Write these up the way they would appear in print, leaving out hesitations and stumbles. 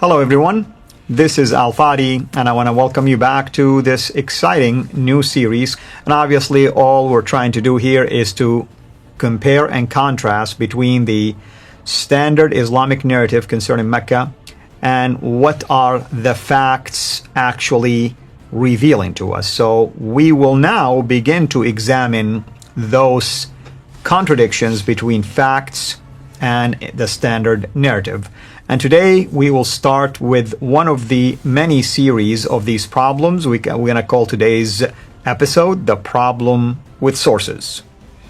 Hello everyone, this is Al-Fadi and I want to welcome you back to this exciting new series. And obviously all we're trying to do here is to compare and contrast between the standard Islamic narrative concerning Mecca and what are the facts actually revealing to us. So we will now begin to examine those contradictions between facts and the standard narrative. And today we will start with one of the many series of these problems. We're going to call today's episode The Problem with Sources.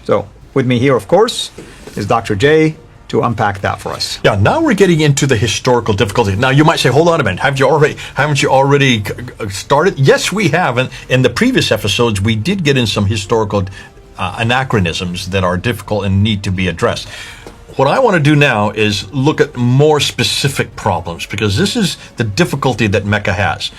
So with me here, of course, is Dr. J to unpack that for us. Yeah, now we're getting into the historical difficulty. Now you might say, hold on a minute, haven't you already started? Yes, we have. And in the previous episodes, we did get in some historical anachronisms that are difficult and need to be addressed. What I want to do now is look at more specific problems, because this is the difficulty that Mecca has.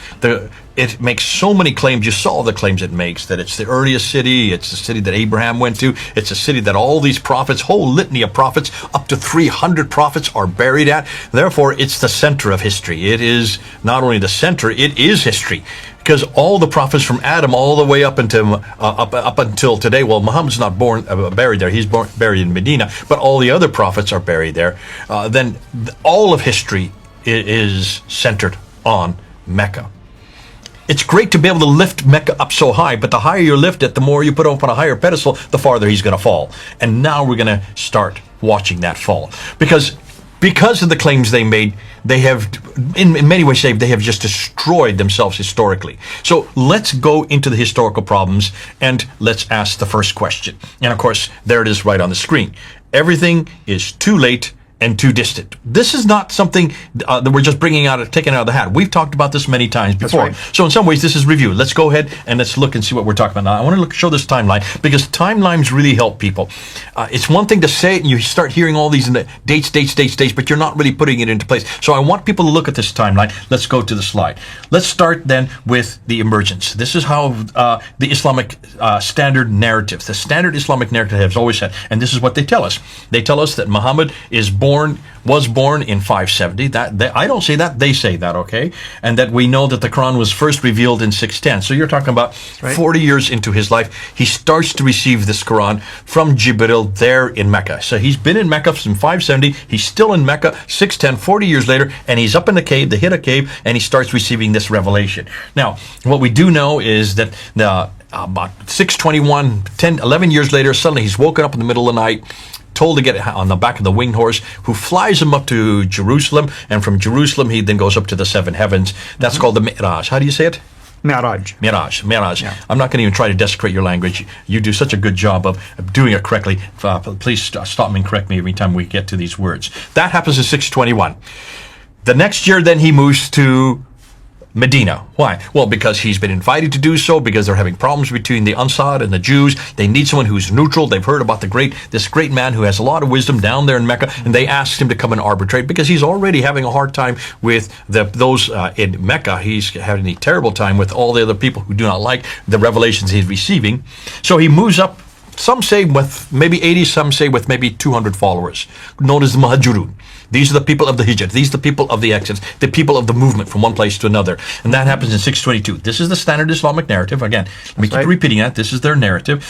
It makes so many claims. You saw the claims it makes, that it's the earliest city, it's the city that Abraham went to, it's a city that all these prophets, whole litany of prophets, up to 300 prophets are buried at. Therefore, it's the center of history. It is not only the center, it is history. Because all the prophets from Adam all the way up until today, well, Muhammad's not buried there, he's buried in Medina, but all the other prophets are buried there. Then all of history is centered on Mecca. It's great to be able to lift Mecca up so high, but the higher you lift it, the more you put him up on a higher pedestal, the farther he's going to fall. And now we're going to start watching that fall. Because of the claims they made, they have, in many ways, they have just destroyed themselves historically. So let's go into the historical problems and let's ask the first question. And of course, there it is right on the screen. Everything is too late and too distant. This is not something that we're just taking out of the hat. We've talked about this many times before. Right. So in some ways, this is review. Let's go ahead and let's look and see what we're talking about. Now, I want to show this timeline because timelines really help people. It's one thing to say it and you start hearing all these dates, but you're not really putting it into place. So I want people to look at this timeline. Let's go to the slide. Let's start then with the emergence. This is how the Islamic standard narrative, the standard Islamic narrative has always said, and this is what they tell us. They tell us that Muhammad was born in 570. I don't say that, they say that, okay? And that we know that the Quran was first revealed in 610. So you're talking about 40 years into his life, he starts to receive this Quran from Jibril there in Mecca. So he's been in Mecca since 570, he's still in Mecca, 610, 40 years later, and he's up in the cave, the Hira cave, and he starts receiving this revelation. Now, what we do know is that about 621, 11 years later, suddenly he's woken up in the middle of the night, told to get on the back of the winged horse, who flies him up to Jerusalem, and from Jerusalem he then goes up to the seven heavens. That's called the Mi'raj. How do you say it? Mi'raj. Yeah. I'm not going to even try to desecrate your language. You do such a good job of doing it correctly. Please stop me and correct me every time we get to these words. That happens in 621. The next year then he moves to Medina. Why? Well, because he's been invited to do so, because they're having problems between the Ansar and the Jews. They need someone who's neutral. They've heard about this great man who has a lot of wisdom down there in Mecca, and they asked him to come and arbitrate because he's already having a hard time with those in Mecca. He's having a terrible time with all the other people who do not like the revelations he's receiving. So he moves up, some say with maybe 80, some say with maybe 200 followers, known as the Muhajirun. These are the people of the Hijrah. These are the people of the Exodus, the people of the movement from one place to another. And that happens in 622. This is the standard Islamic narrative. Again, let me keep repeating that. This is their narrative.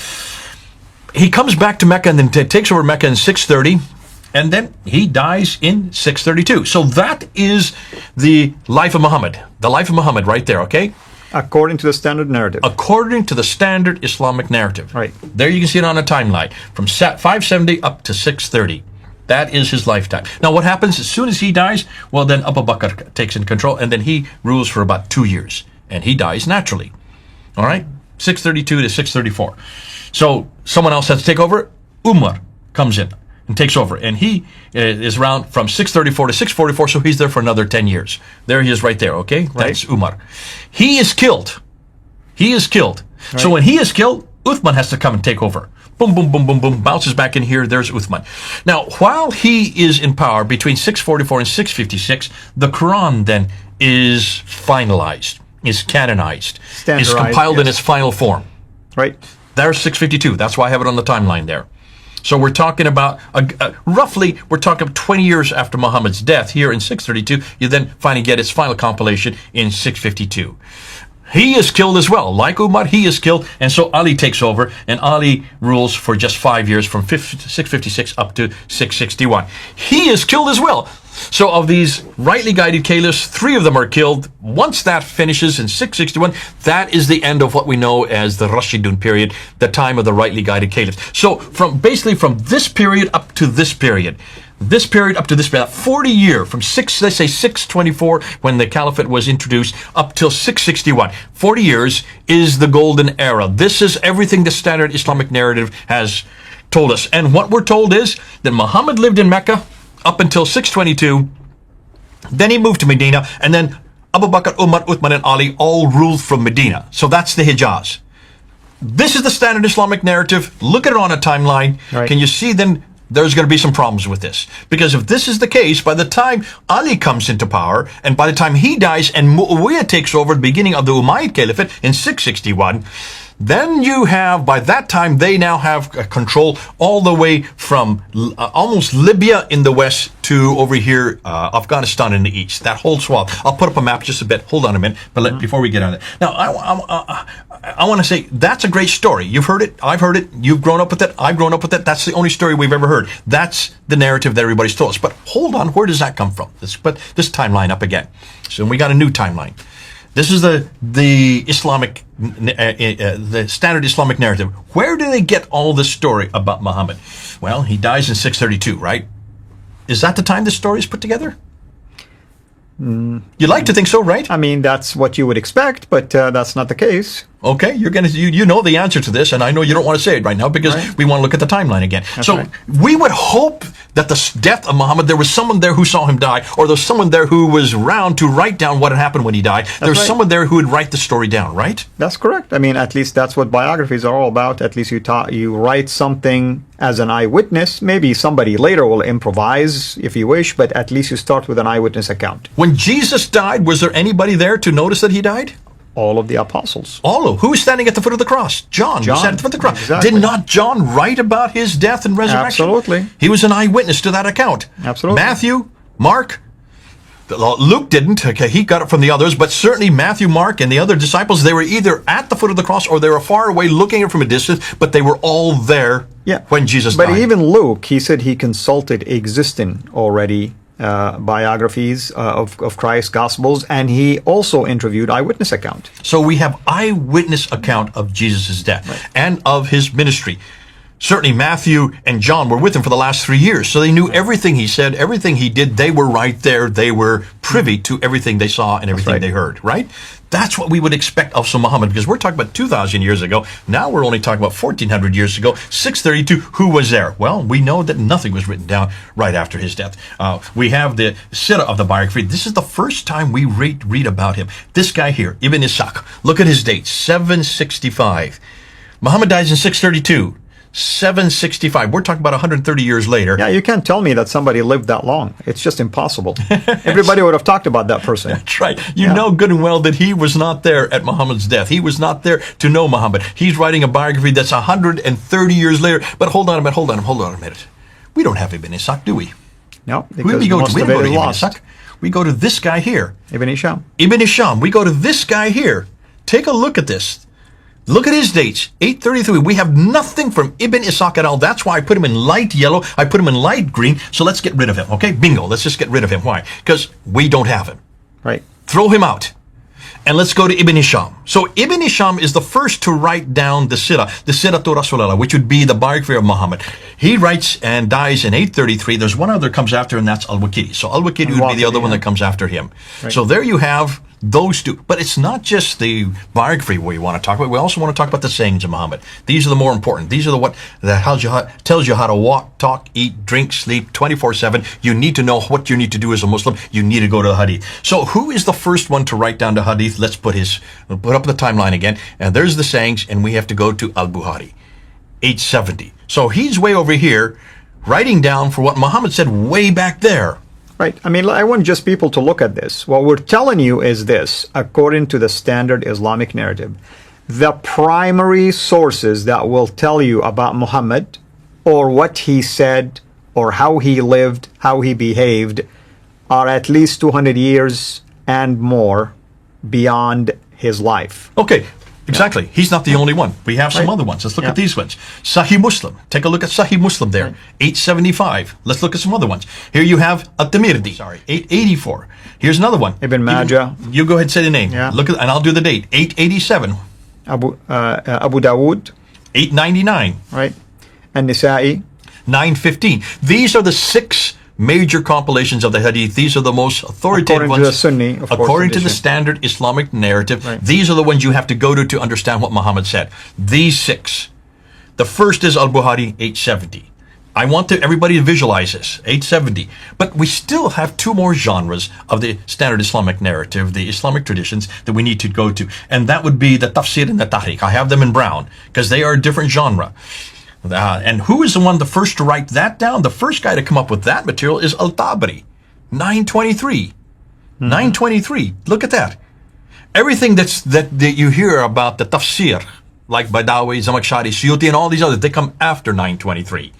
He comes back to Mecca and then takes over Mecca in 630. And then he dies in 632. So that is the life of Muhammad. The life of Muhammad right there, okay? According to the standard narrative. According to the standard Islamic narrative. Right. There you can see it on a timeline. From 570 up to 630. That is his lifetime. Now, what happens as soon as he dies? Well, then Abu Bakr takes in control, and then he rules for about 2 years, and he dies naturally. All right? 632 to 634. So someone else has to take over. Umar comes in and takes over, and he is around from 634 to 644, so he's there for another 10 years. There he is right there, okay? Right. That's Umar. He is killed. Right. So when he is killed, Uthman has to come and take over. Boom, boom, boom, boom, boom, bounces back in here, there's Uthman. Now, while he is in power between 644 and 656, the Quran then is finalized, is canonized, is compiled in its final form. Right. There's 652, that's why I have it on the timeline there. So we're talking about, roughly, we're talking 20 years after Muhammad's death here in 632. You then finally get its final compilation in 652. He is killed as well. Like Umar, he is killed. And so Ali takes over, and Ali rules for just 5 years from 656 up to 661. He is killed as well. So of these rightly guided caliphs, 3 of them are killed. Once that finishes in 661, that is the end of what we know as the Rashidun period, the time of the rightly guided caliphs. So from this period up to this period, up to this period, 40 year, from let's say 624, when the caliphate was introduced, up till 661. 40 years is the golden era. This is everything the Standard Islamic Narrative has told us. And what we're told is that Muhammad lived in Mecca up until 622. Then he moved to Medina, and then Abu Bakr, Umar, Uthman, and Ali all ruled from Medina. So that's the Hijaz. This is the Standard Islamic Narrative. Look at it on a timeline. Right. Can you see then there's going to be some problems with this? Because if this is the case, by the time Ali comes into power, and by the time he dies and Muawiyah takes over the beginning of the Umayyad Caliphate in 661, then you have, by that time, they now have control all the way from almost Libya in the west to over here, Afghanistan in the east. That whole swath. I'll put up a map just a bit. Hold on a minute, but before we get on it. Now, I want to say, that's a great story. You've heard it. I've heard it. You've grown up with it. I've grown up with it. That's the only story we've ever heard. That's the narrative that everybody's told us. But hold on, where does that come from? Let's put this timeline up again. So we got a new timeline. This is the Islamic, the Standard Islamic Narrative. Where do they get all this story about Muhammad? Well, he dies in 632, right? Is that the time this story is put together? You'd like to think so, right? I mean, that's what you would expect, but that's not the case. Okay, you know the answer to this, and I know you don't want to say it right now because we want to look at the timeline again. That's so we would hope that the death of Muhammad, there was someone there who saw him die, or there's someone there who was around to write down what had happened when he died. There's someone there who would write the story down, right? That's correct. I mean, at least that's what biographies are all about. At least you write something as an eyewitness. Maybe somebody later will improvise if you wish, but at least you start with an eyewitness account. When Jesus died, was there anybody there to notice that he died? All of the apostles. All of who was standing at the foot of the cross? John was standing at the foot of the cross. Exactly. Did not John write about his death and resurrection? Absolutely. He was an eyewitness to that account. Absolutely. Matthew, Mark, Luke didn't. Okay, he got it from the others, but certainly Matthew, Mark, and the other disciples, they were either at the foot of the cross or they were far away looking at it from a distance, but they were all there when Jesus died. But even Luke, he said he consulted existing already biographies of Christ's Gospels, and he also interviewed eyewitness account. So we have eyewitness account of Jesus' death and of his ministry. Certainly Matthew and John were with him for the last 3 years, so they knew everything he said, everything he did. They were right there. They were privy to everything they saw and everything they heard, right? That's what we would expect of Muhammad, because we're talking about 2,000 years ago. Now we're only talking about 1,400 years ago, 632. Who was there? Well, we know that nothing was written down right after his death. We have the Sira of the biography. This is the first time we read about him. This guy here, Ibn Ishaq. Look at his date, 765. Muhammad dies in 632. 765. We're talking about 130 years later. Yeah, you can't tell me that somebody lived that long. It's just impossible. Everybody would have talked about that person. That's right. You know good and well that he was not there at Muhammad's death. He was not there to know Muhammad. He's writing a biography that's 130 years later. But hold on a minute. We don't have Ibn Ishaq, do we? No, because we don't go to Ibn Ishaq. We go to this guy here. Ibn Hisham. Ibn Hisham. We go to this guy here. Take a look at this. Look at his dates, 833. We have nothing from Ibn Ishaq at all. That's why I put him in light yellow. I put him in light green. So let's get rid of him, okay? Bingo. Let's just get rid of him. Why? Because we don't have him. Right. Throw him out. And let's go to Ibn Hisham. So Ibn Hisham is the first to write down the Sira to Rasulullah, which would be the biography of Muhammad. He writes and dies in 833. There's one other comes after, and that's al-Bukhari. So al-Bukhari would be the other one that comes after him. Right. So there you have those two. But it's not just the biography we want to talk about. We also want to talk about the sayings of Muhammad. These are the more important. These are what tells you how to walk, talk, eat, drink, sleep 24/7. You need to know what you need to do as a Muslim. You need to go to the Hadith. So who is the first one to write down the Hadith? Let's put up the timeline again. And there's the sayings, and we have to go to al-Bukhari, 870. So he's way over here writing down for what Muhammad said way back there. Right. I mean, I want just people to look at this. What we're telling you is this, according to the Standard Islamic Narrative. The primary sources that will tell you about Muhammad or what he said, or how he lived, how he behaved, are at least 200 years and more beyond his life. Okay, exactly. He's not the only one. We have some other ones. Let's look at these ones. Sahih Muslim. Take a look at Sahih Muslim there. 875. Let's look at some other ones. Here you have At-Tirmidhi. 884. Here's another one. Ibn Majah. You go ahead and say the name. Yeah. Look at, and I'll do the date. 887. Abu Dawood. 899. Right. And Nisa'i. 915. These are the 6 major compilations of the hadith. These are the most authoritative According ones. to the Sunni, of course, according to the edition. Standard Islamic Narrative. Right. These are the ones you have to go to understand what Muhammad said. These 6. The first is al-Bukhari, 870. I want everybody to visualize this, 870. But we still have 2 more genres of the Standard Islamic Narrative, the Islamic Traditions, that we need to go to. And that would be the Tafsir and the Tahriq. I have them in brown because they are a different genre. And who is the first to write that down? The first guy to come up with that material is Al-Tabari, 923. 923. Look at that. Everything that you hear about the tafsir, like Badawi, Zamakhshari, Suyuti, and all these others, they come after 923.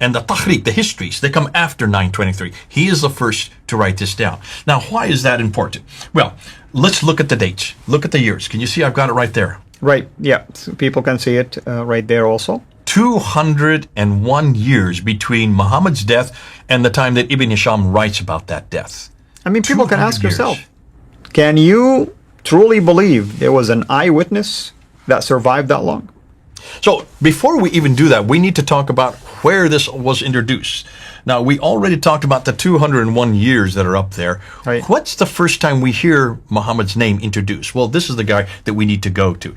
And the Tahriq, the histories, they come after 923. He is the first to write this down. Now, why is that important? Well, let's look at the dates. Look at the years. Can you see I've got it right there? Right, yeah. So people can see it right there also. 201 years between Muhammad's death and the time that Ibn Hisham writes about that death. I mean, people can ask 200 years. yourself, can you truly believe there was an eyewitness that survived that long? So before we even do that, we need to talk about where this was introduced. Now, we already talked about the 201 years that are up there. Right. What's the first time we hear Muhammad's name introduced? Well, this is the guy that we need to go to.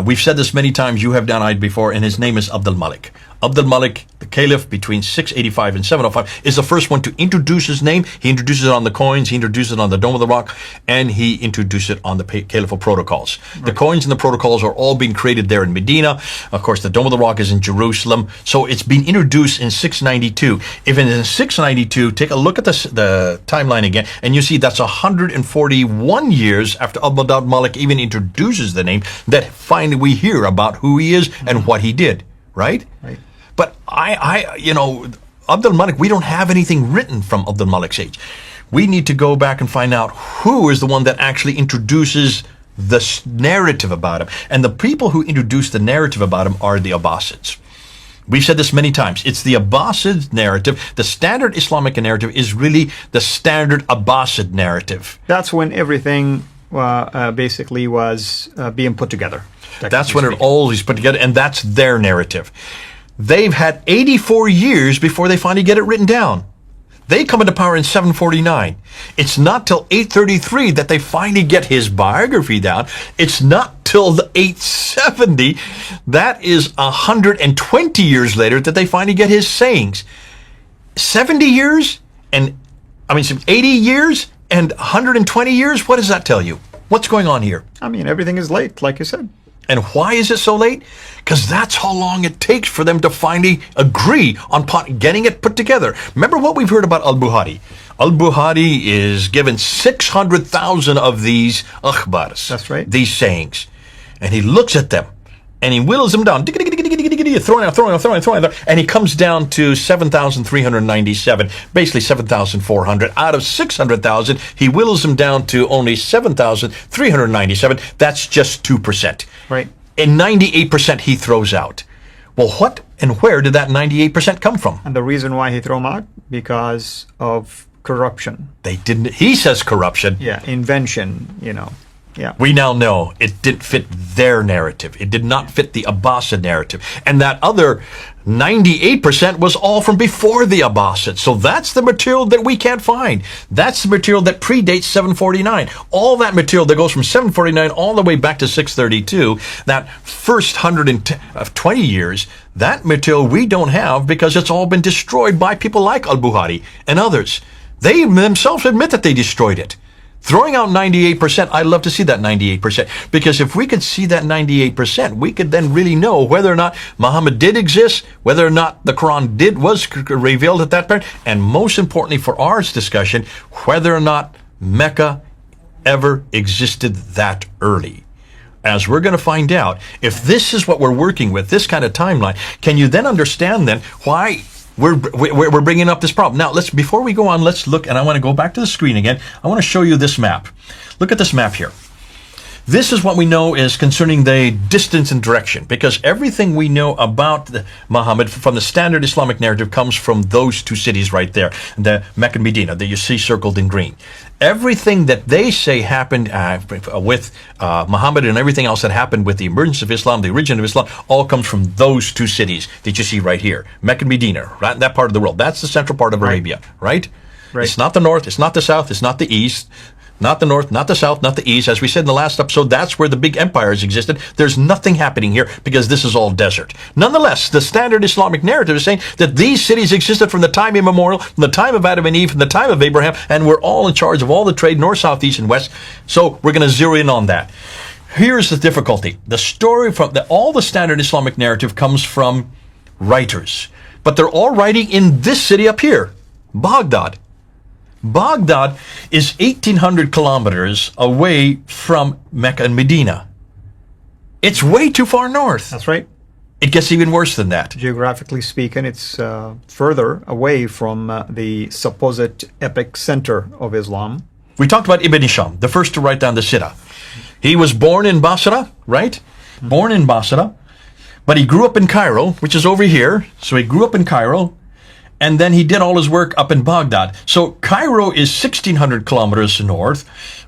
We've said this many times. You have done it before, and his name is Abdul Malik. Abdul Malik, the caliph between 685 and 705, is the first one to introduce his name. He introduces it on the coins, he introduces it on the Dome of the Rock, and he introduced it on the caliphal protocols. Right. The coins and the protocols are all being created there in Medina. Of course, the Dome of the Rock is in Jerusalem. So it's been introduced in 692. If in 692, take a look at the timeline again, and you see that's 141 years after Abdul Malik even introduces the name that finally we hear about who he is and what he did, right? Right. But Abdul Malik, we don't have anything written from Abdul Malik's age. We need to go back and find out who is the one that actually introduces the narrative about him. And the people who introduce the narrative about him are the Abbasids. We've said this many times. It's the Abbasid narrative. The Standard Islamic Narrative is really the standard Abbasid narrative. That's when everything basically was being put together. That's when it all is put together, and that's their narrative. They've had 84 years before they finally get it written down. They come into power in 749. It's not till 833 that they finally get his biography down. It's not till the 870, that is 120 years later, that they finally get his sayings. 70 years and, 80 years and 120 years? What does that tell you? What's going on here? I mean, everything is late, like you said. And why is it so late? Because that's how long it takes for them to finally agree on getting it put together. Remember what we've heard about al-Bukhari. Al-Bukhari is given 600,000 of these akhbars. That's right. These sayings. And he looks at them and he whittles them down. Throwing out. And he comes down to 7,397, basically 7,400. Out of 600,000, he whittles them down to only 7,397. That's just 2%. Right. And 98% he throws out. Well, what and where did that 98% come from? And the reason why he threw them out? Because of corruption. They didn't. He says corruption. Yeah, invention, Yeah. We now know it didn't fit their narrative. It did not fit the Abbasid narrative. And that other 98% was all from before the Abbasids. So that's the material that we can't find. That's the material that predates 749. All that material that goes from 749 all the way back to 632, that first 120 years, that material we don't have because it's all been destroyed by people like al-Bukhari and others. They themselves admit that they destroyed it. Throwing out 98%, I'd love to see that 98%, because if we could see that 98%, we could then really know whether or not Muhammad did exist, whether or not the Quran was revealed at that point, and most importantly for our discussion, whether or not Mecca ever existed that early. as we're going to find out, if this is what we're working with, this kind of timeline, can you then understand then why we're bringing up this problem? Now, before we go on, let's look, and I want to go back to the screen again. I want to show you this map. Look at this map here. This is what we know is concerning the distance and direction, because everything we know about Muhammad from the Standard Islamic Narrative comes from those two cities right there, the Mecca and Medina that you see circled in green. Everything that they say happened with Muhammad and everything else that happened with the emergence of Islam, the origin of Islam, all comes from those two cities that you see right here, Mecca and Medina, right in that part of the world. That's the central part of Arabia, right? It's not the north, it's not the south, it's not the east. Not the north, not the south, not the east. As we said in the last episode, that's where the big empires existed. There's nothing happening here because this is all desert. Nonetheless, the Standard Islamic Narrative is saying that these cities existed from the time immemorial, from the time of Adam and Eve, from the time of Abraham, and we're all in charge of all the trade, north, south, east, and west. So we're going to zero in on that. Here's the difficulty. The story from all the Standard Islamic Narrative comes from writers, but they're all writing in this city up here, Baghdad. Baghdad is 1,800 kilometers away from Mecca and Medina. It's way too far north. That's right. It gets even worse than that. Geographically speaking, it's further away from the supposed epic center of Islam. We talked about Ibn Hisham, the first to write down the Sira. He was born in Basra, right? Mm-hmm. Born in Basra, but he grew up in Cairo, which is over here. So he grew up in Cairo. And then he did all his work up in Baghdad. So Cairo is 1,600 kilometers north.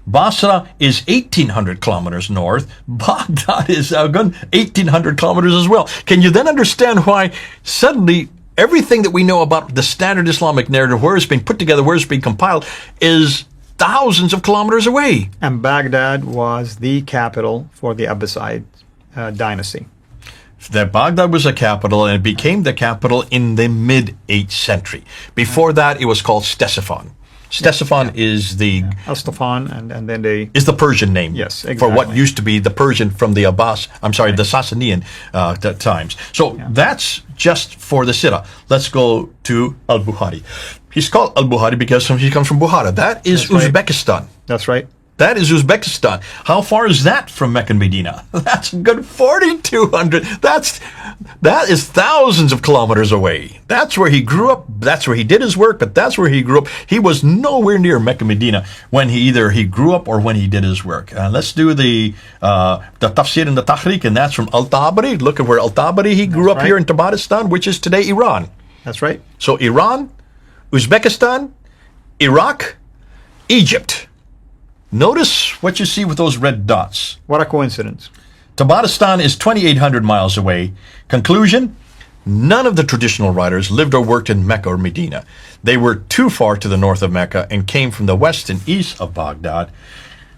Basra is 1,800 kilometers north. Baghdad is 1,800 kilometers as well. Can you then understand why suddenly everything that we know about the Standard Islamic Narrative, where it's being put together, where it's being compiled, is thousands of kilometers away? And Baghdad was the capital for the Abbasid dynasty. That Baghdad was a capital, and it became the capital in the mid-8th century. Before that, it was called Ctesiphon. Ctesiphon is the... Al-Stafan, and then they... is the Persian name. Yes, exactly. For what used to be the Persian from the the Sassanian times. So that's just for the Sira. Let's go to al-Bukhari. He's called al-Bukhari because he comes from Bukhara. That is Uzbekistan. Right. That's right. That is Uzbekistan. How far is that from Mecca and Medina? That's a good 4,200. That is thousands of kilometers away. That's where he grew up. That's where he did his work, but that's where he grew up. He was nowhere near Mecca and Medina when he grew up or when he did his work. Let's do the tafsir and the tahriq, and that's from al-Tabari. Look at where al-Tabari, he grew up here in Tabaristan, which is today Iran. That's right. So Iran, Uzbekistan, Iraq, Egypt. Notice what you see with those red dots. What a coincidence. Tabaristan is 2,800 miles away. Conclusion, none of the traditional writers lived or worked in Mecca or Medina. They were too far to the north of Mecca and came from the west and east of Baghdad.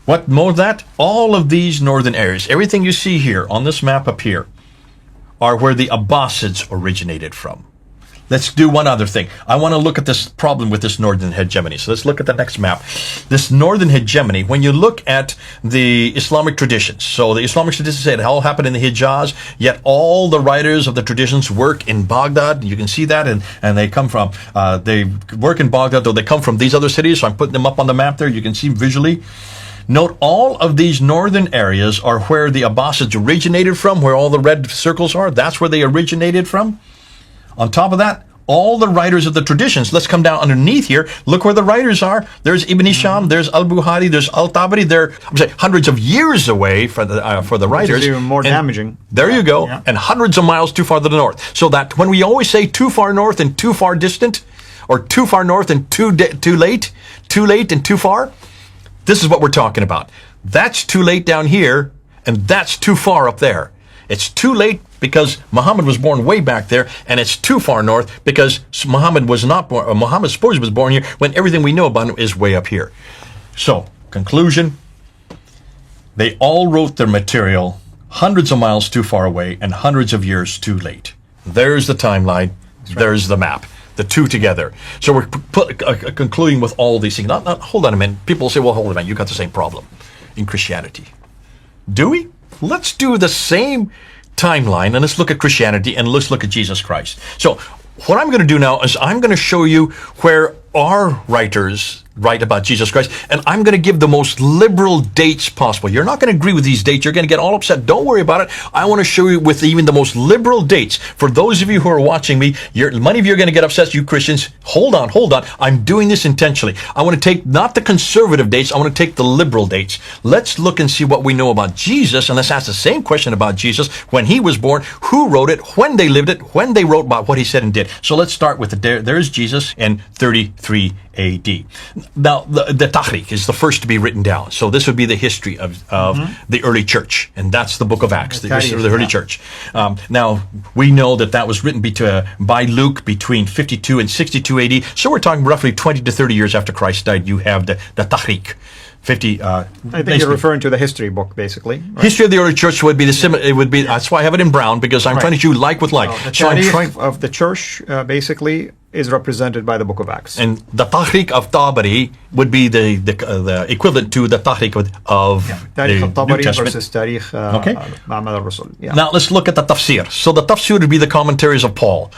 What more than that? All of these northern areas, everything you see here on this map up here, are where the Abbasids originated from. Let's do one other thing. I want to look at this problem with this northern hegemony. So let's look at the next map. This northern hegemony, when you look at the Islamic traditions, so the Islamic traditions say it all happened in the Hijaz, yet all the writers of the traditions work in Baghdad. You can see that, and they come from, they work in Baghdad, though they come from these other cities, so I'm putting them up on the map there. You can see visually. Note all of these northern areas are where the Abbasids originated from, where all the red circles are. That's where they originated from. On top of that, all the writers of the traditions, let's come down underneath here. Look where the writers are. There's Ibn Hisham, there's al-Bukhari, there's al-Tabari. They're hundreds of years away for the writers. Which is even more damaging. There you go. Yeah. And hundreds of miles too far to the north. So that when we always say too far north and too far distant, or too far north and too late and too far, this is what we're talking about. That's too late down here, and that's too far up there. It's too late because Muhammad was born way back there, and it's too far north because Muhammad was not born, or Muhammad supposedly was born here when everything we know about him is way up here. So, conclusion, they all wrote their material hundreds of miles too far away and hundreds of years too late. There's the timeline. There's the map. The two together. So we're concluding with all these things. Hold on a minute. People will say, well, hold on a minute. You got the same problem in Christianity. Do we? Let's do the same timeline, and let's look at Christianity, and let's look at Jesus Christ. So what I'm going to do now is I'm going to show you where our writers, write about Jesus Christ, and I'm going to give the most liberal dates possible. You're not going to agree with these dates. You're going to get all upset. Don't worry about it. I want to show you with even the most liberal dates. For those of you who are watching me, many of you are going to get upset, you Christians. Hold on. I'm doing this intentionally. I want to take not the conservative dates. I want to take the liberal dates. Let's look and see what we know about Jesus, and let's ask the same question about Jesus: when he was born, who wrote it, when they lived it, when they wrote about what he said and did. So let's start with there's Jesus in 33 AD. Now, the Tahrik is the first to be written down. So this would be the history of the early church. And that's the book of Acts, the history of the early church. Now, we know that was written by Luke between 52 and 62 AD. So we're talking roughly 20 to 30 years after Christ died. You have the Tahrik. I think you're referring to the history book, basically. Right? History of the early church would be the similar. It would be. That's why I have it in brown, because I'm trying to do like with like. The Tarikh of the church, basically, is represented by the book of Acts. And the Tahrik of Tabari would be the equivalent to the Tahrik of Tarikh the al-Tabari New Testament. versus Tarikh Muhammad al-Rasul. Now let's look at the tafsir. So the tafsir would be the commentaries of Paul.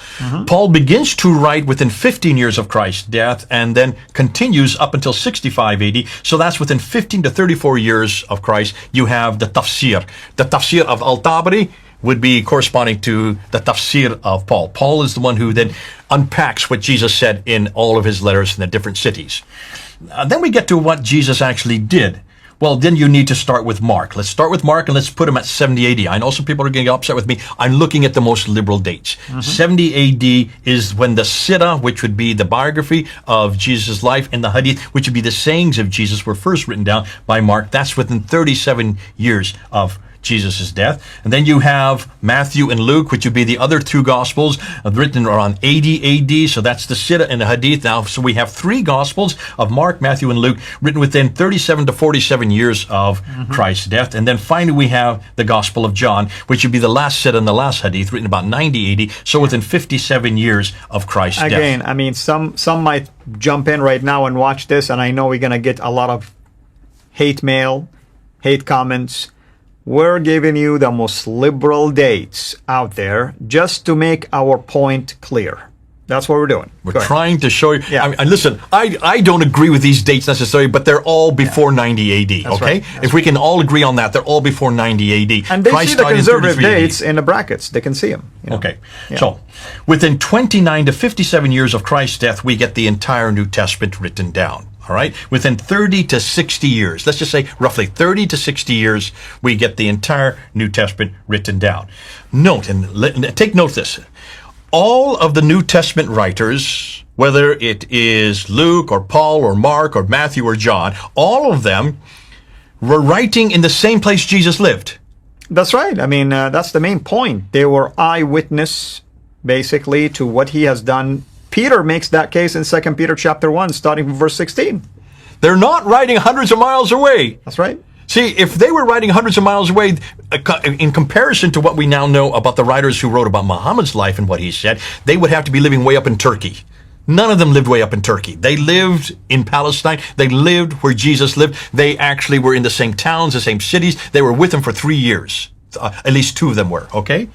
Paul begins to write within 15 years of Christ's death and then continues up until 65 AD. So that's within 15 to 34 years of Christ. You have the tafsir. The tafsir of al-Tabari would be corresponding to the tafsir of Paul. Paul is the one who then unpacks what Jesus said in all of his letters in the different cities. Then we get to what Jesus actually did. Well, then you need to start with Mark. Let's start with Mark and let's put him at 70 AD. I know some people are going to get upset with me. I'm looking at the most liberal dates. 70 AD is when the Sira, which would be the biography of Jesus' life, and the Hadith, which would be the sayings of Jesus, were first written down by Mark. That's within 37 years of Jesus' death. And then you have Matthew and Luke, which would be the other two Gospels, written around 80 AD. So that's the Sira and the Hadith. Now, so we have three Gospels of Mark, Matthew, and Luke, written within 37 to 47 years of Christ's death. And then finally we have the Gospel of John, which would be the last Sira and the last Hadith, written about 90 AD. So within 57 years of Christ's death. Again, I mean, some might jump in right now and watch this, and I know we're going to get a lot of hate mail, hate comments. We're giving you the most liberal dates out there just to make our point clear. That's what we're doing. We're trying to show you. Yeah. And listen, I don't agree with these dates necessarily, but they're all before 90 AD, That's okay? Right. If we can all agree on that, they're all before 90 AD. And they Christ see the died in conservative 33 AD. dates in the brackets. They can see them. You know? Okay. Yeah. So, within 29 to 57 years of Christ's death, we get the entire New Testament written down. All right. Within 30 to 60 years, let's just say roughly 30 to 60 years, we get the entire New Testament written down. Note, and take note of this. All of the New Testament writers, whether it is Luke or Paul or Mark or Matthew or John, all of them were writing in the same place Jesus lived. That's right. I mean, that's the main point. They were eyewitness, basically, to what he has done. Peter makes that case in 2 Peter chapter 1, starting from verse 16. They're not writing hundreds of miles away. That's right. See, if they were writing hundreds of miles away, in comparison to what we now know about the writers who wrote about Muhammad's life and what he said, they would have to be living way up in Turkey. None of them lived way up in Turkey. They lived in Palestine. They lived where Jesus lived. They actually were in the same towns, the same cities. They were with him for 3 years. At least two of them were, okay?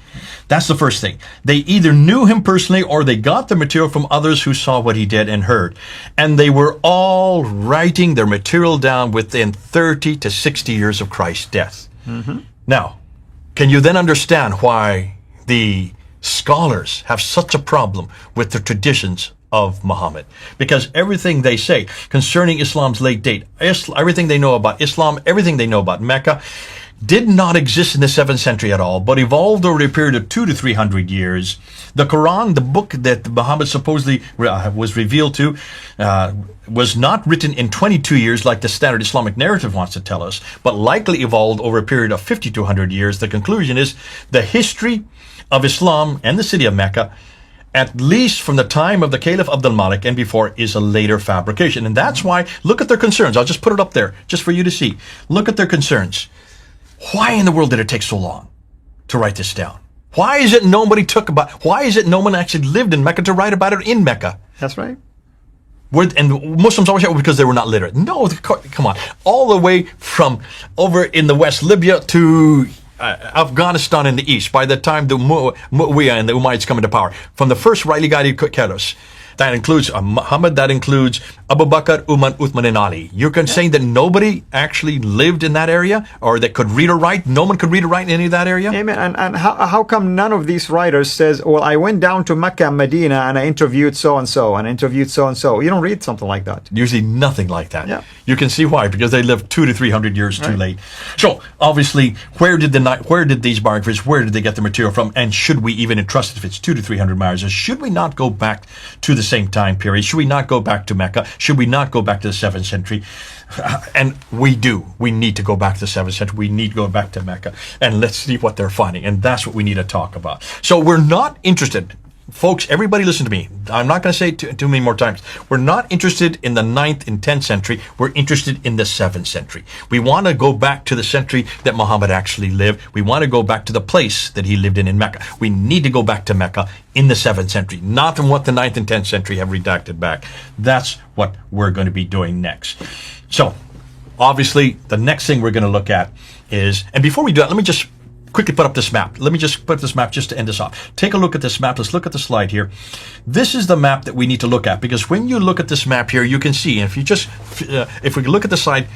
That's the first thing. They either knew him personally or they got the material from others who saw what he did and heard. And they were all writing their material down within 30 to 60 years of Christ's death. Now, can you then understand why the scholars have such a problem with the traditions of Muhammad? Because everything they say concerning Islam's late date, everything they know about Islam, everything they know about Mecca, did not exist in the 7th century at all, but evolved over a period of 200 to 300 years. The Quran, the book that Muhammad supposedly was revealed to, was not written in 22 years like the Standard Islamic Narrative wants to tell us, but likely evolved over a period of 50 to 100 years. The conclusion is the history of Islam and the city of Mecca, at least from the time of the Caliph Abdul Malik and before, is a later fabrication. And that's why, look at their concerns. I'll just put it up there just for you to see. Look at their concerns. Why in the world did it take so long to write this down? Why is it no one actually lived in Mecca to write about it in Mecca? That's right. And Muslims always say, because they were not literate. No, come on. All the way from over in the West, Libya, to Afghanistan in the East, by the time the Muawiyah and the Umayyads come into power, from the first rightly guided caliphs, That includes Muhammad, that includes Abu Bakr, Umar, Uthman, and Ali. You're saying that nobody actually lived in that area, or that could read or write? No one could read or write in any of that area? Amen. And how come none of these writers says, well, I went down to Mecca and Medina and I interviewed so-and-so and interviewed so-and-so? You don't read something like that. Usually nothing like that. Yeah. You can see why, because they lived 200 to 300 years too late. So obviously, where did these biographies, where did they get the material from? And should we even entrust it if it's 200 to 300 miles? Should we not go back to the same time period? Should we not go back to Mecca? Should we not go back to the 7th century? And we do. We need to go back to the 7th century. We need to go back to Mecca. And let's see what they're finding. And that's what we need to talk about. So we're not interested. Folks, everybody listen to me. I'm not going to say it too many more times. We're not interested in the 9th and 10th century. We're interested in the 7th century. We want to go back to the century that Muhammad actually lived. We want to go back to the place that he lived in Mecca. We need to go back to Mecca in the 7th century, not in what the 9th and 10th century have redacted back. That's what we're going to be doing next. So, obviously, the next thing we're going to look at is, and before we do that, let me just quickly put up this map. Let me just put up this map just to end this off. Take a look at this map. Let's look at the slide here. This is the map that we need to look at, because when you look at this map here, you can see, and if you just, if we look at the slide,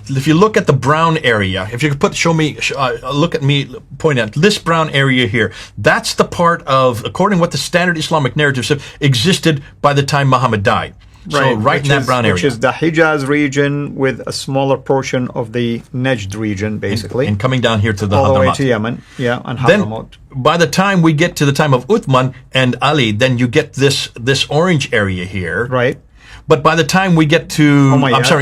if you look at the brown area, if you could look at me, point at this brown area here, that's the part of, according to what the Standard Islamic Narratives have, existed by the time Muhammad died. So right in that brown area. Which is the Hijaz region with a smaller portion of the Najd region, basically. And coming down here to the all the way Hadramaut. to Yemen, yeah, and Then, Hadramaut. by the time we get to the time of Uthman and Ali, then you get this orange area here. Right. But by the time we get to,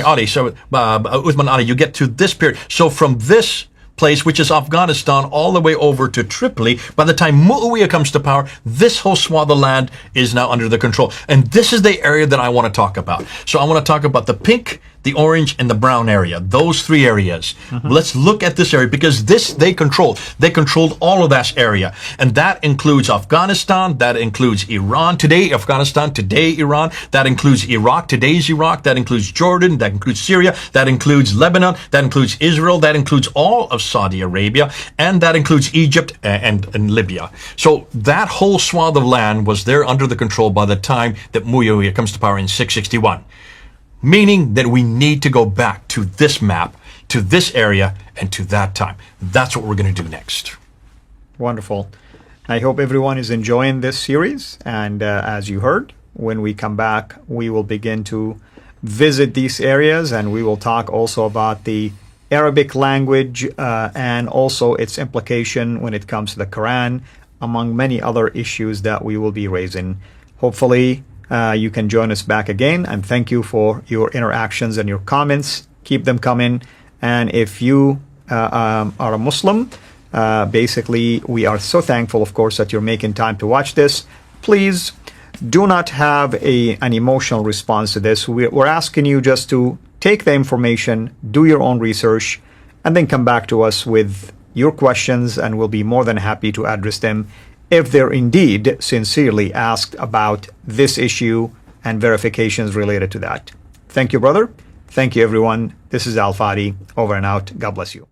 Ali, so Uthman Ali, you get to this period. So from this place, which is Afghanistan, all the way over to Tripoli, by the time Muawiyah comes to power, this whole swath of land is now under the control. And this is the area that I want to talk about. So I want to talk about the pink, the orange, and the brown area. Those three areas. Let's look at this area, because this they controlled. They controlled all of that area. And that includes Afghanistan, that includes Iran, today Afghanistan, today Iran, that includes Iraq, today's Iraq, that includes Jordan, that includes Syria, that includes Lebanon, that includes Israel, that includes all of Saudi Arabia, and that includes Egypt and Libya. So that whole swath of land was there under the control by the time that Muawiyah comes to power in 661. Meaning that we need to go back to this map, to this area, and to that time. That's what we're going to do next. Wonderful. I hope everyone is enjoying this series. And as you heard, when we come back, we will begin to visit these areas, and we will talk also about the Arabic language and also its implication when it comes to the Quran, among many other issues that we will be raising. Hopefully, you can join us back again, and thank you for your interactions and your comments. Keep them coming. And if you are a Muslim, basically, we are so thankful, of course, that you're making time to watch this. Please do not have an emotional response to this. We're asking you just to take the information, do your own research, and then come back to us with your questions, and we'll be more than happy to address them if they're indeed sincerely asked about this issue and verifications related to that. Thank you, brother. Thank you, everyone. This is Al-Fadi. Over and out. God bless you.